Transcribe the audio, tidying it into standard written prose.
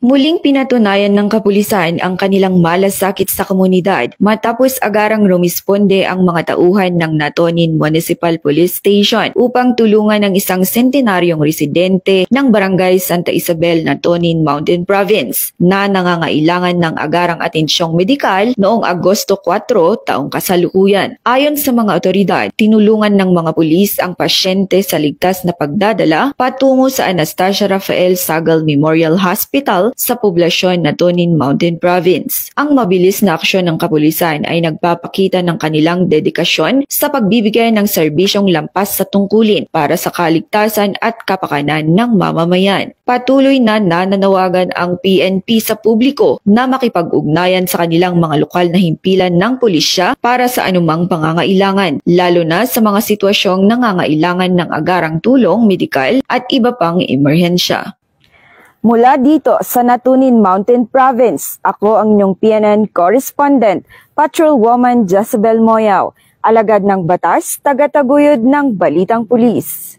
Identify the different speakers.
Speaker 1: Muling pinatunayan ng kapulisan ang kanilang malasakit sa komunidad matapos agarang rumisponde ang mga tauhan ng Natonin Municipal Police Station upang tulungan ang isang sentenaryong residente ng Barangay Santa Isabel, Natonin Mountain Province na nangangailangan ng agarang atensyong medikal noong Agosto 4 taong kasalukuyan. Ayon sa mga otoridad, tinulungan ng mga pulis ang pasyente sa ligtas na pagdadala patungo sa Anastasia Rafael Sagal Memorial Hospital sa poblasyon Natonin Mountain Province. Ang mabilis na aksyon ng kapulisan ay nagpapakita ng kanilang dedikasyon sa pagbibigay ng serbisyong lampas sa tungkulin para sa kaligtasan at kapakanan ng mamamayan. Patuloy na nananawagan ang PNP sa publiko na makipag-ugnayan sa kanilang mga lokal na himpilan ng pulisya para sa anumang pangangailangan, lalo na sa mga sitwasyong nangangailangan ng agarang tulong medikal at iba pang emerhensya.
Speaker 2: Mula dito sa Natonin Mountain Province, ako ang inyong PNN correspondent, Patrolwoman Jezebel Moyao, alagad ng batas, tagataguyod ng Balitang Pulis.